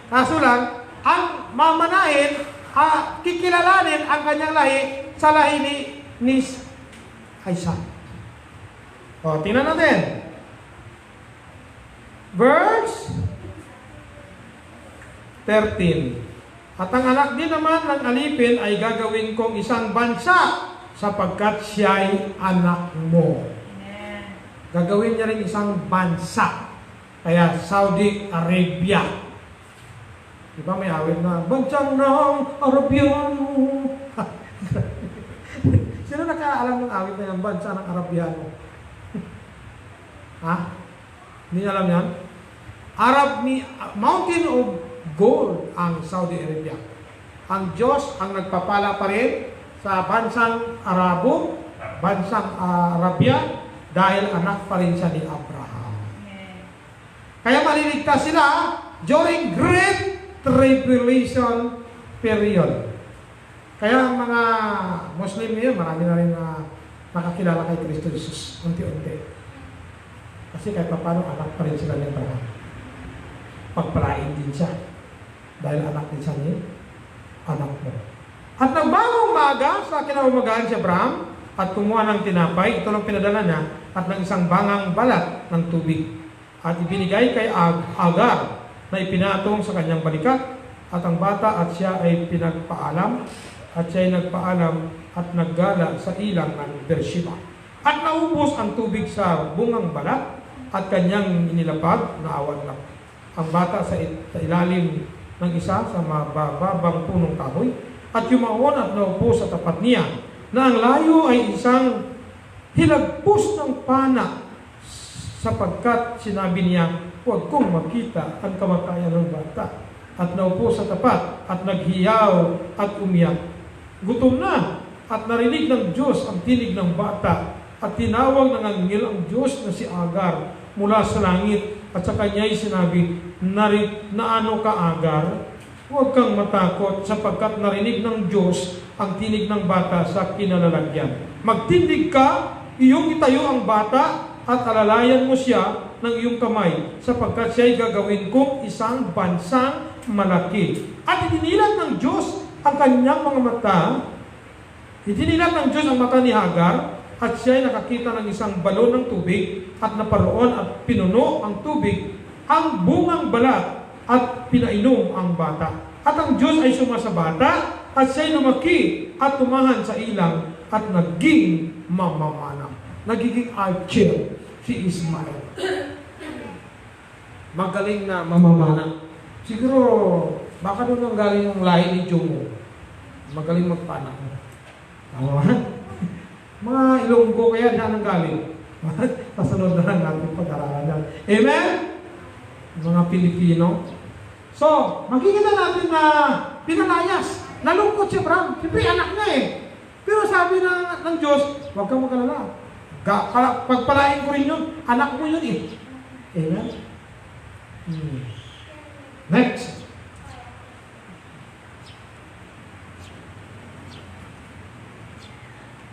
Kaso lang, ang mamanahin, kikilalanin ang kanyang lahi sa lahi ni Isaac. O, tingnan natin. Verse 13. At ang anak din naman ng alipin ay gagawin kong isang bansa sapagkat siya'y anak mo. Amen. Gagawin niya rin isang bansa. Kaya Saudi Arabia. Diba may awit na, bansang ng Arabiano. Sino nakaalam ng awit na yan? Bansa ng Arabiano. Ha? Hindi alam yan? Mountain of Gold ang Saudi Arabia. Ang Diyos ang nagpapala pa rin sa bansang Arabo, bansang Arabia, dahil anak pa rin siya ni Abraham. Kaya maliligtas sila during Great Tribulation period. Kaya ang mga Muslim ngayon, marami na rin nakakilala kay Kristo Jesus, unti-unti. Kasi kahit paano anak pa rin sila ni Abraham. Pagpalain din siya. Dahil anak din siya niya, anak mo. At nagbagong maaga sa kinaumagahan si Abraham at kumuha ng tinapay, ito lang pinadala niya, at ng isang bangang balat ng tubig. At ibinigay kay Agar na ipinatong sa kanyang balikat at ang bata at siya ay pinagpaalam at siya'y nagpaalam at naggala sa ilang ng Beersheba. At naubos ang tubig sa bungang balat at kanyang inilapag na awan lang ang bata sa ilalim ng isa sa mababang punong kahoy at yumaon at naupo sa tapat niya na ang layo ay isang hilagpos ng pana sapagkat sinabi niya, huwag kong makita ang kamatayan ng bata. At naupo sa tapat at naghiyaw at umiyak. Gutom na at narinig ng Diyos ang tinig ng bata at tinawag ng anghel ang Diyos na si Agar mula sa langit at sa kanya'y sinabi, na ano ka Agar? Huwag kang matakot sapagkat narinig ng Diyos ang tinig ng bata sa kinalalagyan. Magtindig ka, iyong itayo ang bata at alalayan mo siya ng iyong kamay sapagkat siya'y gagawin kong isang bansang malaki. At idinilat ng Diyos ang kanyang mga mata. Idinilat ng Diyos ang mata ni Hagar at siya ay nakakita ng isang balon ng tubig at naparoon at pinuno ang tubig ang bungang balat at pinainom ang bata. At ang Diyos ay suma sa bata at siya ay lumaki at tumahan sa ilang at naging mamamana. Nagiging archer si Ismael. Magaling na mamamana. Siguro, baka doon ang galing yung lahi ni Jomo. Magaling magpana. Tama ba? Mga Ilonggo kaya na ang galing. Kasunod na lang natin pag-aralan yan. Amen? Mga Pilipino. So, makikita natin na pinalayas. Nalungkot si Abraham. Siyempre, anak niya eh. Pero sabi ng Diyos, huwag kang mag-alala. Pagpalain ko rin yun. Anak mo yun eh. Amen? Next.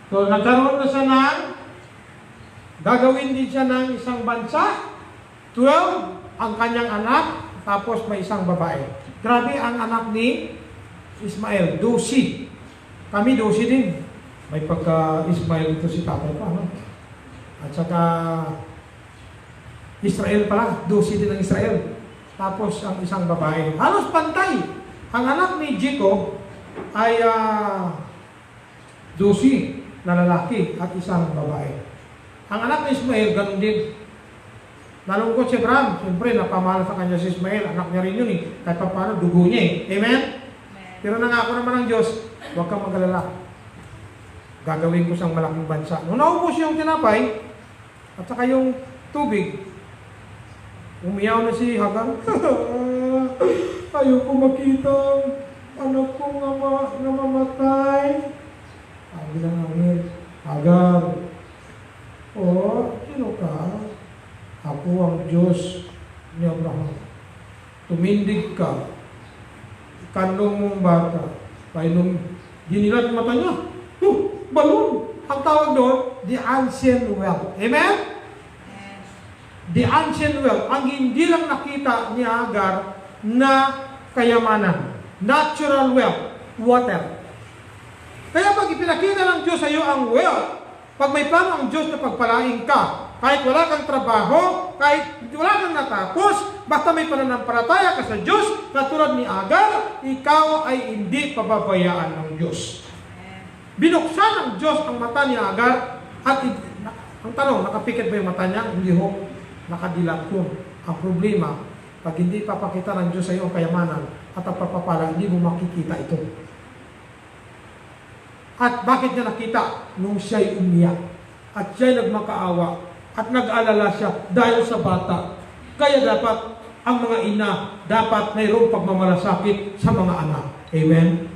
So, nagkaroon na siya ng gagawin din siya ng isang bansa. 12, ang kanyang anak, tapos may isang babae. Grabe ang anak ni Ismael, 12. Kami 12 din. May pagka-Ismael ito si tatay pa, no? At saka Israel pala, 12 din ng Israel. Tapos ang isang babae. Halos pantay. Ang anak ni Jacob ay 12 na lalaki at isang babae. Ang anak ni Ismael, ganun din. Nalungkot si Abraham. Siyempre, napamahal sa kanya si Ismael. Anak niya rin yun eh. Kahit pa paano, dugo niya eh. Amen? Pero nangako naman ng Diyos, huwag kang mag-alala. Gagawin ko siyang malaking bansa. Nung naubos yung tinapay, at saka yung tubig, umiyaw na si Hagar. Ayoko makita anak kong namamatay. Sabi ng angel, Hagar, sino ka? Ako ang Diyos ni Abraham. Tumindig ka. Kanlong mong bata. Painom, ginilat mata niya. Balon. Ang tawag doon, the ancient well. Amen? The ancient well. Ang hindi lang nakita ni Hagar na kayamanan. Natural well. Water. Kaya pag ipinakita ng Diyos sa iyo ang well, pag may plano ang Diyos na pagpalain ka, kahit wala kang trabaho, kahit wala kang natapos, basta may pananampalataya ka sa Diyos, na tulad ni Hagar, ikaw ay hindi pababayaan ng Diyos. Binuksan ng Diyos ang mata ni Hagar, at ang tanong, nakapikit ba yung mata niya? Hindi ho, nakadilat yun. Ang problema, pag hindi papakita ng Diyos sa iyo ang kayamanan at ang pagpapala, hindi mo makikita ito. At bakit niya nakita? Nung siya'y umiyak. At siya'y nagmakaawa. At nag-alala siya dahil sa bata. Kaya dapat, ang mga ina, dapat mayroong pagmamalasakit sa mga anak. Amen?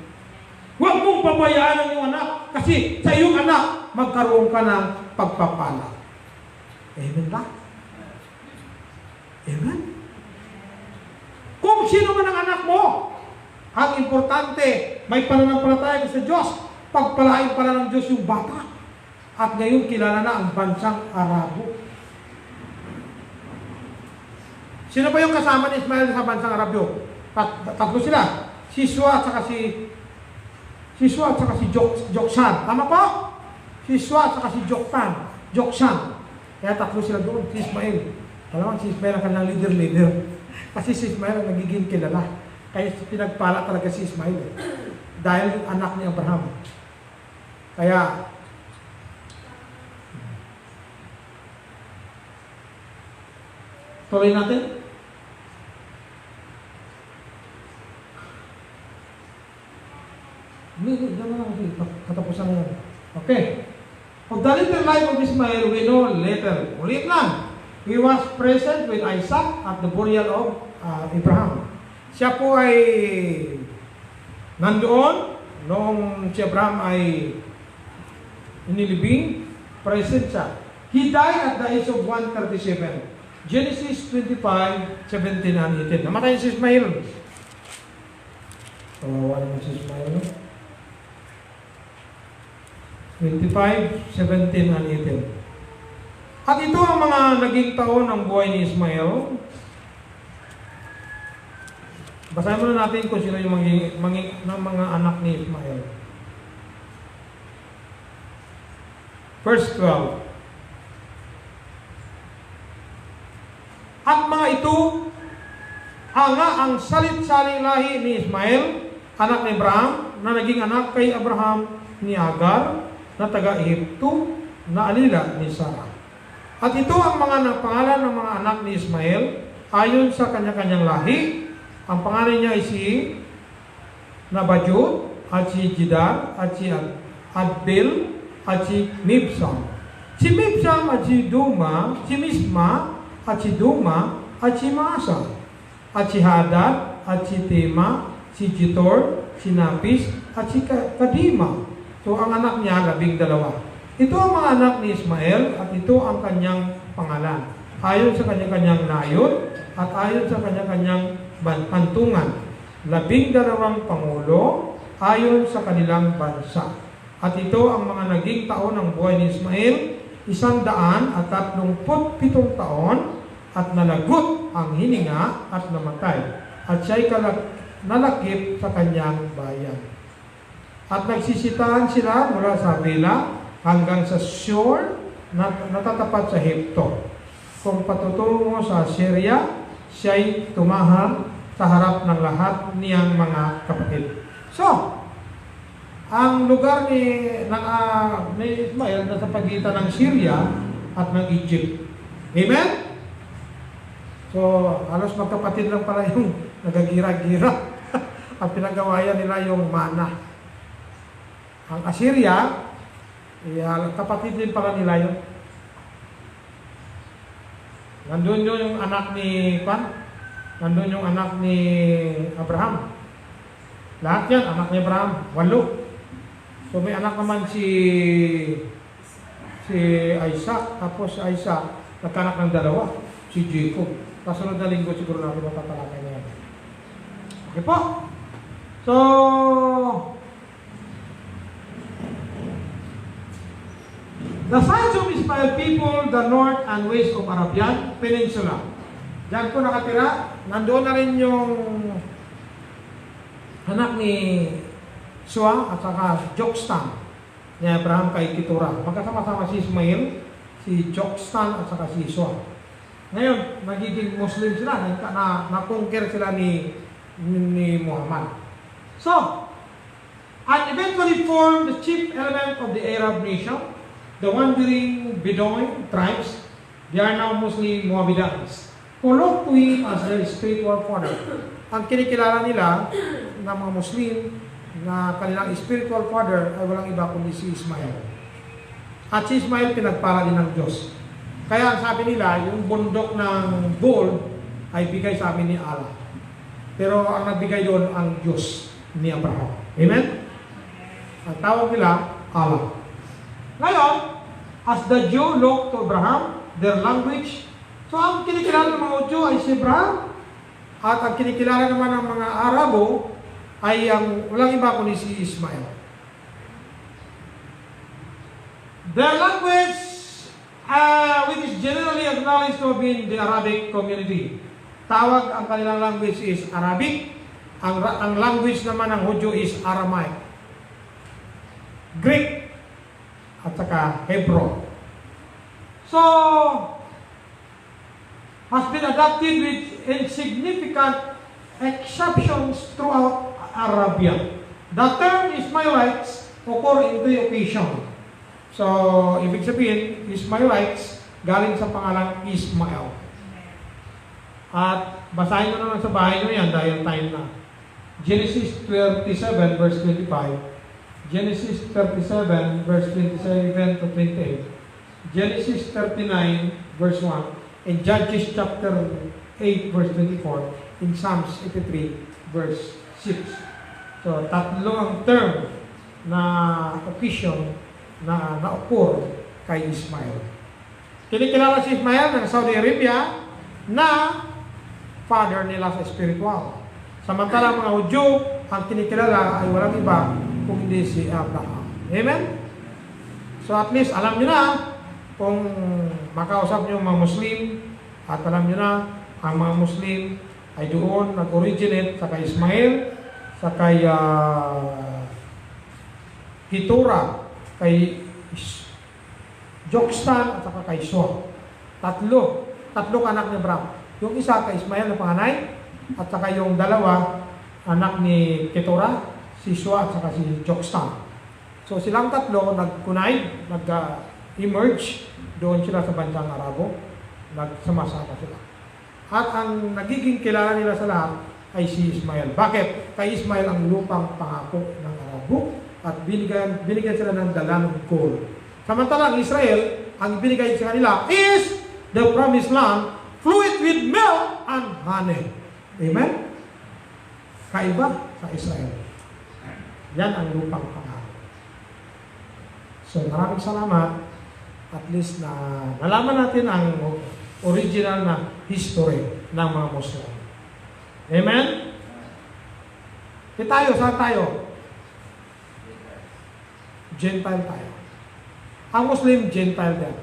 Huwag mong pabayaan ang iyong anak. Kasi sa iyong anak, magkaroon ka ng pagpapala. Amen ba? Amen? Kung sino man ang anak mo, ang importante, may pananampalataya ka sa Diyos. Pagpalain pala ng Diyos yung bata. At ngayon kilala na ang bansang Arabo. Sino ba yung kasama ni Ismael sa bansang Arabyo? Tatlo sila. Siswa at saka si Joksan. Tama po? Siswa at saka si Joksan. Kaya tatlo sila doon. Si Ismael. Alam mo, si Ismael ang kanyang leader. Kasi si Ismael ang nagiging kilala. Kaya pinagpala talaga si Ismael. dahil anak ni Abraham. Kaya, tuloy natin. Hindi naman kasi katapusan na yan. Okay. Of the little life of Ismael, we know later. Ulit lang. He was present with Isaac at the burial of Abraham. Siya po ay nandoon noong si Abraham ay inilibing. Present siya. He died at the age of 137. Genesis 25:17 and 18. Namatay si Ismael. Kawawa naman si Ismael. 25:17 and 18. At ito ang mga naging taon ng buhay ni Ismael. Basahin muna natin kung sino yung mga anak ni Ismael. Verse 12. At mga ito, ang salit-saling lahi ni Ismael, anak ni Abraham, na naging anak kay Abraham ni Agar, na taga-Ehipto, na alila ni Sarah. At ito ang mga pangalan ng mga anak ni Ismael, ayon sa kanya-kanyang lahi. Ang pangalan niya ay si Nabajud, at si Jidar, at si Adbel, at si Mibsam. Si Mibsam at si Duma, si Misma, at si Duma, at si Masa, at si Hadad, at si Tema, si Jitor, si Napis, at si Kadima. So, ang anak niya, 12. Ito ang mga anak ni Ismael, at ito ang kanyang pangalan. Ayon sa kanyang nayon, at ayon sa kanyang pantungan. 12 pangulo, ayon sa kanilang bansa. At ito ang mga naging taon ng buhay ni Ismael, 137 taon, at nalagot ang hininga at namatay. At siya'y nalakip sa kanyang bayan. At nagsisitaan sila mula sa Bela hanggang sa shore na natatapat sa Ehipto. Kung patutungo sa Syria, siya'y tumahang sa harap ng lahat niyang mga kapatid. So, ang lugar ni Ismael nasa pagitan ng Syria at ng Egypt. Amen? So, halos magkapatid lang pala yung nagagira-gira. Ang pinagawayan nila yung mana. Ang Assyria, kapatid din pala nila yun. Nandun yung anak ni nandun yung anak ni Abraham. Lahat yan, anak ni Abraham, 8. So may anak naman si Isaac, tapos Isaac, nagkanak ng 2, si Jacob. Kasunod na linggo siguro natin matatalakay na yan. Okay po. So, the sons of Ismael people, the north and west of Arabian Peninsula. Diyan po nakatira. Nandoon na rin yung anak ni Shua at saka Jokstan ni Abraham kay Keturah. Magkasama-sama si Ismael, si Jokstan at saka si Shua. Ngayon, nagiging Muslim sila, na-conquer sila ni Muhammad. So, and eventually formed the chief element of the Arab nation, the wandering Bedouin tribes. They are now mostly Mohammedans, who look to him as their spiritual father. Ang kinikilala nila ng mga Muslim na kanilang spiritual father ay walang iba kundi si Ismael. At si Ismael pinagpala din ng Diyos. Kaya ang sabi nila, yung bundok ng gold ay bigay sa amin ni Allah. Pero ang nagbigay doon ang Diyos ni Abraham. Amen? Ang tawag nila, Allah. Ngayon, as the Jew looked to Abraham, their language, so ang kinikilala ng mga Jew ay si Abraham, at ang kinikilala naman ng mga Arabo ay ang walang iba kundi si Ismael. Their language, which is generally acknowledged to be in the Arabic community. Tawag ang kanilang language is Arabic, ang language naman ng Hudyo is Aramaic, Greek, at saka Hebrew. So, has been adopted with insignificant exceptions throughout Arabia. The term Ishmaelites occur in two occasions. So, ibig sabihin, Ishmaelites galing sa pangalang Ismael. At basahin nyo naman sa bahay nyo yan dahil time na. Genesis 37 verse 25, Genesis 37 verse 27 to 28, Genesis 39 verse 1, and Judges chapter 8 verse 24, in Psalms 83 verse 6. So, tatlo ang term na occasion na na-occur kay Ismael. Kinikilala si Ismael ng Saudi Arabia na father nila sa spiritual. Samantala mga Hudyo, ang kinikilala ay walang iba kung hindi si Abraham. Amen? So at least alam nyo na kung makausap nyo mga Muslim at alam nyo na ang mga Muslim ay doon nag-originate sa kay Ismael, sa kay Keturah, kay Jokstan at saka kay Shua. Tatlong anak ni Abraham. Yung isa kay Ismael na panganay at saka yung dalawa anak ni Keturah, si Shua at saka si Jokstan. So silang tatlo nag-unite, nag-emerge doon sila sa bansang Arabo, nagsama-sama sila. At ang nagiging kilala nila sa lahat ay si Ismael. Bakit? Kay Ismael ang lupang pangako ng Arabo at binigyan sila ng dala ng gold. Samantalang Israel, ang binigay sa kanila is the promised land, fluid with milk and honey. Amen? Kaiba sa Israel. Yan ang lupang pangako. So maraming salamat. At least na nalaman natin ang original na history ng mga Muslim. Amen? Saan tayo? Gentile tayo. Ang Muslim, Gentile din.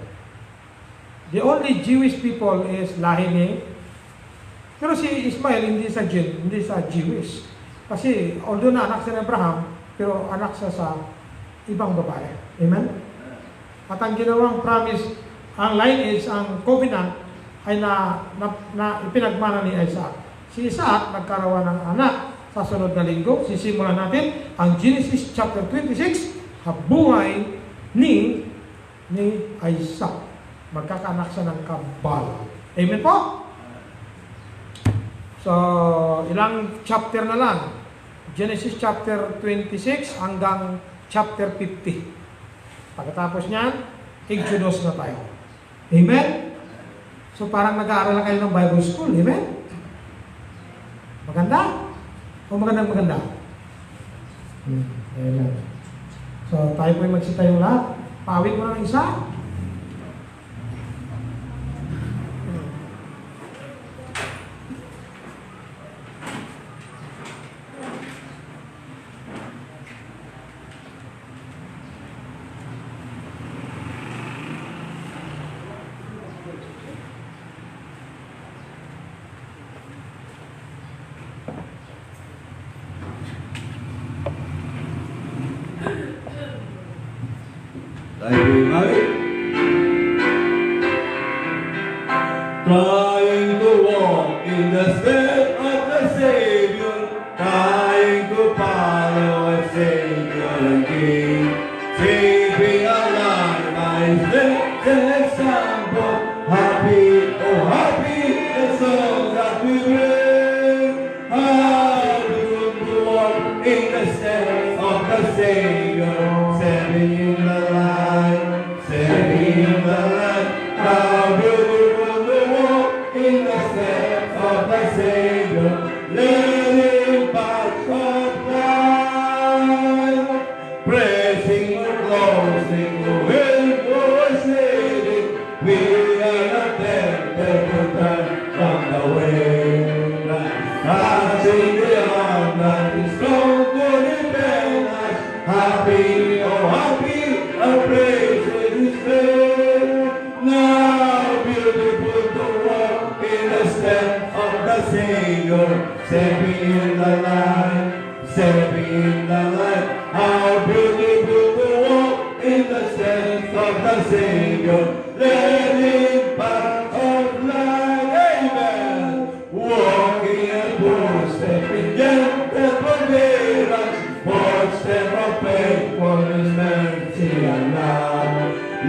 The only Jewish people is lahi ni. Pero si Ismael hindi sa Jewish. Kasi although na anak siya ng Abraham, pero anak siya sa ibang babae. Amen? At ang ginawang promise, ang lineage, ang covenant, ay na ipinagmana ni Isaac. Si Isaac nagkaroon ng anak sa sunod na linggo. Sisimulan natin ang Genesis chapter 26, buhay ni Isaac. Magkakaanak siya ng kabal. Amen po? So, ilang chapter na lang. Genesis chapter 26 hanggang chapter 50. Pagkatapos niyan, Exodus na tayo. Amen? So, parang nag-aaral na kayo ng Bible School. Amen? Maganda? O maganda? Amen. So, tayo po yung magsitayo lahat. Pawit mo ng isa. Trying to walk in the step of the Savior, trying to follow a Savior and King, saving our life by His example. Happy, oh happy, the song that we bring. Happy to walk in the steps of the Savior, saving in the light, saving in the light. How beautiful to walk in the steps of the Savior, leading path of life, pressing closing to Him who is leading. We are not tempted to turn from the way. Passing the arm that is close to defend us. Happy, oh happy, our praise His name. Now beautiful to walk in the steps of the Savior, saving in the light, saving in the light. How beautiful to walk in the steps of the Savior, leading path of light. Amen. Walking and footsteps in gentle forbearance, for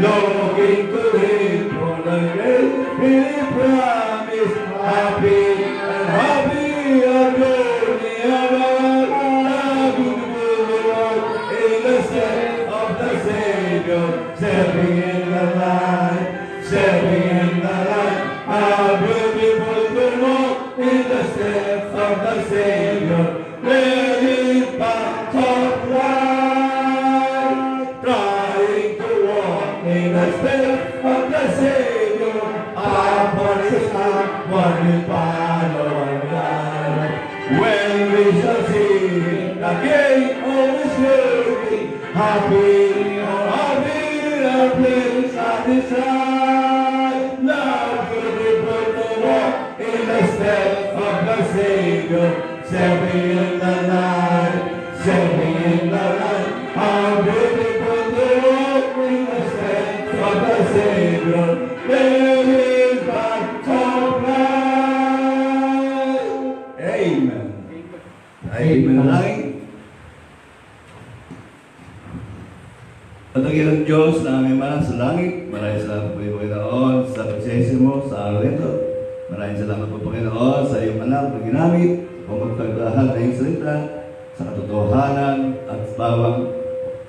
looking to Him for the grace He promised. Happy and happy and glory about the beautiful Lord in the step of the Savior, stepping in the light, stepping in the light. How beautiful to walk in the steps of the Savior, there is path of light, trying to walk in the steps of the Savior. Upon His arm, one will follow and guide. When we shall see the King of His glory, happy, oh happy, the place at His side. Now beautiful to walk in the steps of the Savior, stepping in the light, stepping in the light. How beautiful to walk in the steps of the Savior, there is path of light. Amen. Amen. Amen. Patagin ng Diyos na aming mana sa langit. Maraming salamat po, Panginoon, sa pagsisisi mo sa araw ito. Maraming salamat po, Panginoon, sa iyong anak na ginamit kung magpaglahat na iyong salita sa katotohanan at bawang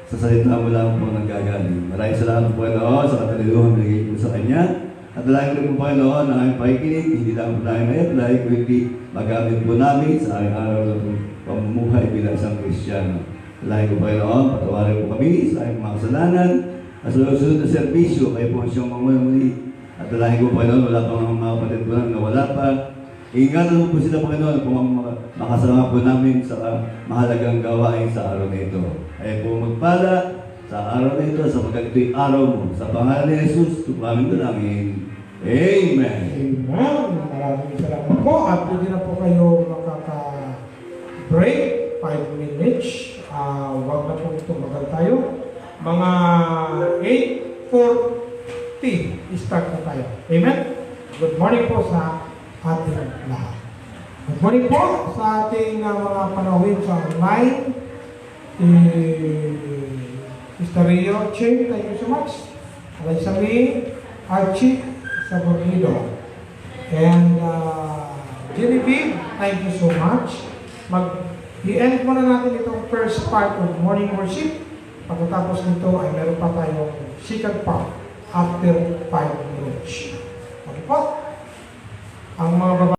sa salita mo lang po nanggagaling. Maraming salamat po, Panginoon, sa kataliluhan na nagiging mo sa Kanya. At dalangin ko po, Panginoon, na aming pakikinig, hindi lang po tayo may-apply, kundi magamit po namin sa aming araw ng pamumuhay bilang isang Kristiyano. Dalangin ko, Panginoon, patawarin po kami sa aming mga kasalanan at sa susunod na serbisyo, kayo po siyang mamuli. At dalangin ko, Panginoon, wala pang mga kapatid ko lang na wala pa. Ingatan mo po sila, Panginoon, kung makasama po namin sa mahalagang gawain sa araw na ito. Ay po magpala sa araw na ito, sapagkat ito'y araw mo. Sa pangalan ni Jesus, tumamin ko namin. Amen. Amen. Maraming salamat po. At pwede na po kayo makaka-break. 5 minutes. Huwag na po tumagal tayo. Mga 8:40 start na tayo. Amen? Good morning po sa ating lahat. Good morning po sa ating mga panawin sa online. Mr. Rio Ching, thank you so much. Alaisami, Archie, Sabornido. And Genevieve, thank you so much. I-end muna natin itong first part of morning worship. Pagkatapos nito ay meron pa tayong second part after 5 minutes. Okay po? Ang mga